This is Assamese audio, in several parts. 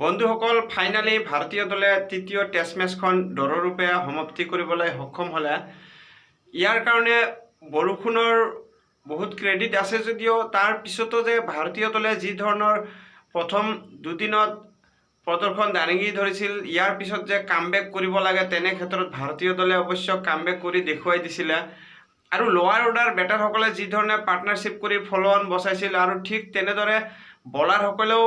বন্ধুসকল ফাইনালি ভাৰতীয় দলে তৃতীয় টেষ্ট মেচখন ড্ৰৰূপে সমাপ্তি কৰিবলৈ সক্ষম হ'লে। ইয়াৰ কাৰণে বৰষুণৰ বহুত ক্ৰেডিট আছে যদিও তাৰ পিছতো যে ভাৰতীয় দলে যি ধৰণৰ প্ৰথম দুদিনত প্ৰদৰ্শন দাঙি ধৰিছিল, ইয়াৰ পিছত যে কামবেক কৰিব লাগে তেনে ক্ষেত্ৰত ভাৰতীয় দলে অৱশ্য কামবেক কৰি দেখুৱাই দিছিলে। আৰু লোৱাৰ অৰ্ডাৰ বেটাৰসকলে যি ধৰণে পাৰ্টনাৰশ্বিপ কৰি ফ'ল' অন বচাইছিল আৰু ঠিক তেনেদৰে বলাৰসকলেও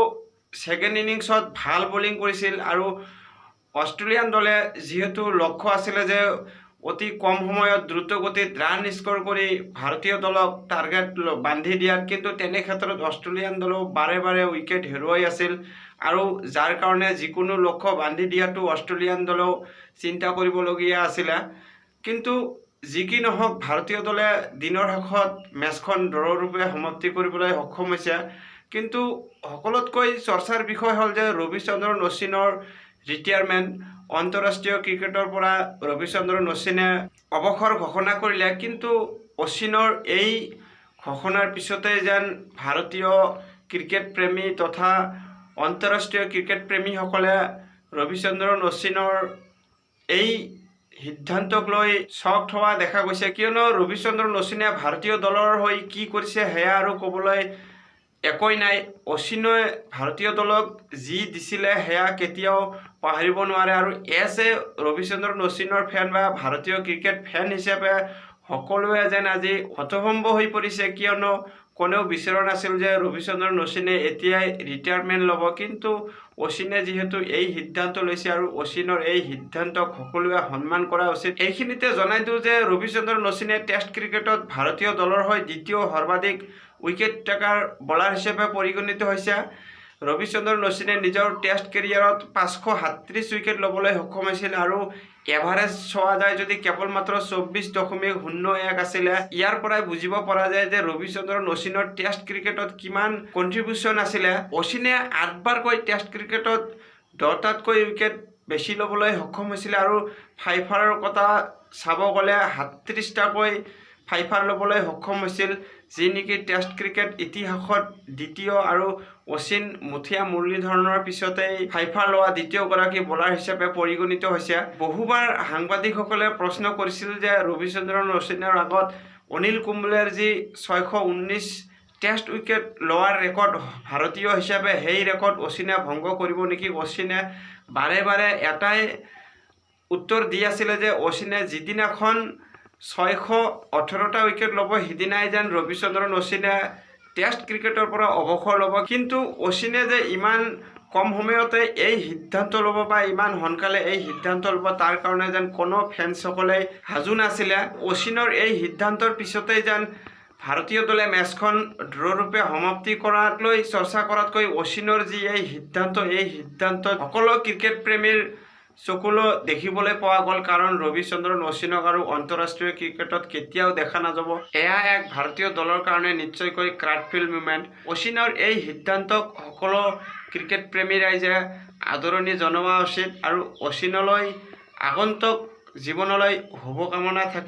ছেকেণ্ড ইনিংছত ভাল বলিং কৰিছিল। আৰু অষ্ট্ৰেলিয়ান দলে যিহেতু লক্ষ্য আছিলে যে অতি কম সময়ত দ্ৰুতগতিত ৰান স্ক'ৰ কৰি ভাৰতীয় দলক টাৰ্গেট বান্ধি দিয়াত, কিন্তু তেনে ক্ষেত্ৰত অষ্ট্ৰেলিয়ান দলেও বাৰে বাৰে উইকেট হেৰুৱাই আছিল আৰু যাৰ কাৰণে যিকোনো লক্ষ্য বান্ধি দিয়াটো অষ্ট্ৰেলিয়ান দলেও চিন্তা কৰিবলগীয়া আছিলে। কিন্তু যি কি নহওক ভাৰতীয় দলে দিনৰ শেষত মেচখন ড্ৰৰূপে সমাপ্তি কৰিবলৈ সক্ষম হৈছে। কিন্তু সকলোতকৈ চৰ্চাৰ বিষয় হ'ল যে ৰবিচন্দ্ৰন অশ্বিনৰ ৰিটায়াৰমেণ্ট। আন্তঃৰাষ্ট্ৰীয় ক্ৰিকেটৰ পৰা ৰবিচন্দ্ৰন অশ্বিনে অৱসৰ ঘোষণা কৰিলে, কিন্তু অশ্বিনৰ এই ঘোষণাৰ পিছতেই যেন ভাৰতীয় ক্ৰিকেট প্ৰেমী তথা আন্তঃৰাষ্ট্ৰীয় ক্ৰিকেট প্ৰেমীসকলে ৰবিচন্দ্ৰন অশ্বিনৰ এই সিদ্ধান্তক লৈ শ্বকড হোৱা দেখা গৈছে। কিয়নো ৰবিচন্দ্ৰন অশ্বিনে ভাৰতীয় দলৰ হৈ কি কৰিছে সেয়া আৰু ক'বলৈ একোৱেই নাই। অশ্বিনে ভাৰতীয় দলক যি দিছিলে সেয়া কেতিয়াও পাহৰিব নোৱাৰে। আৰু এজ এ ৰবিচন্দ্ৰন অশ্বিনৰ ফেন বা ভাৰতীয় ক্ৰিকেট ফেন হিচাপে সকলোৱে যেন আজি হতভম্ব হৈ পৰিছে, কিয়নো কোনেও বিচৰা নাছিল যে ৰবিচন্দ্ৰন অশ্বিনে এতিয়াই ৰিটায়াৰমেণ্ট ল'ব। কিন্তু অশ্বিনে যিহেতু এই সিদ্ধান্ত লৈছে আৰু অশ্বিনৰ এই সিদ্ধান্তক সকলোৱে সন্মান কৰা উচিত। এইখিনিতে জনাই দিওঁ যে ৰবিচন্দ্ৰন অশ্বিনে টেষ্ট ক্ৰিকেটত ভাৰতীয় দলৰ হৈ দ্বিতীয় সৰ্বাধিক উইকেট টেকাৰ বলাৰ হিচাপে পৰিগণিত হৈছে। ৰবিচন্দ্ৰন অশ্বিনে নিজৰ টেষ্ট কেৰিয়াৰত 537 উইকেট ল'বলৈ সক্ষম হৈছিল আৰু এভাৰেজ চোৱা যায় যদি কেৱল মাত্ৰ 24.01 আছিলে। ইয়াৰ পৰাই বুজিব পৰা যায় যে ৰবিচন্দ্ৰন অশ্বিনৰ টেষ্ট ক্ৰিকেটত কিমান কণ্ট্ৰিবিউশ্যন আছিলে। অশ্বিনে 8বাৰকৈ টেষ্ট ক্ৰিকেটত 10টাতকৈ উইকেট বেছি ল'বলৈ সক্ষম হৈছিলে আৰু ফাইফাৰৰ কথা চাব গ'লে 37টাকৈ ফাইফাৰ ল'বলৈ সক্ষম হৈছিল, যি নেকি টেষ্ট ক্ৰিকেট ইতিহাসত দ্বিতীয়। আৰু অশ্বিন মুথিয়া মুৰলীধৰণৰ পিছতেই ফাইফাৰ লোৱা দ্বিতীয়গৰাকী বলাৰ হিচাপে পৰিগণিত হৈছে। বহুবাৰ সাংবাদিকসকলে প্ৰশ্ন কৰিছিল যে ৰবিচন্দ্ৰন অশ্বিনৰ আগত অনিল কুম্বলেৰ যি 619 টেষ্ট উইকেট লোৱাৰ ৰেকৰ্ড ভাৰতীয় হিচাপে, সেই ৰেকৰ্ড অশ্বিনে ভংগ কৰিব নেকি। অশ্বিনে বাৰে বাৰে এটাই উত্তৰ দি আছিলে যে অশ্বিনে যিদিনাখন 618টা উইকেট ল'ব সিদিনাই যেন ৰবিচন্দ্ৰন অশ্বিনে টেষ্ট ক্ৰিকেটৰ পৰা অৱসৰ ল'ব। কিন্তু অশ্বিনে যে ইমান কম সময়তে এই সিদ্ধান্ত ল'ব বা ইমান সোনকালে এই সিদ্ধান্ত ল'ব তাৰ কাৰণে যেন কোনো ফেন্সসকলে সাজু নাছিলে। অশ্বিনৰ এই সিদ্ধান্তৰ পিছতেই যেন ভাৰতীয় দলে মেচখন ড্ৰৰূপে সমাপ্তি কৰাক লৈ চৰ্চা কৰাতকৈ অশ্বিনৰ যি এই সিদ্ধান্তত সকলো ক্ৰিকেট প্ৰেমীৰ চকুলো দেখিবলৈ পোৱা গ'ল। কাৰণ ৰবিচন্দ্ৰন অশ্বিনক আৰু আন্তঃৰাষ্ট্ৰীয় ক্ৰিকেটত কেতিয়াও দেখা নাযাব। এয়া এক ভাৰতীয় দলৰ কাৰণে নিশ্চয়কৈ ক্ৰাডফিল মুভমেণ্ট। অশ্বিনৰ এই সিদ্ধান্তক সকলো ক্ৰিকেট প্ৰেমী ৰাইজে আদৰণি জনোৱা উচিত আৰু অশ্বিনলৈ আগন্তুক জীৱনলৈ শুভকামনা থাকিল।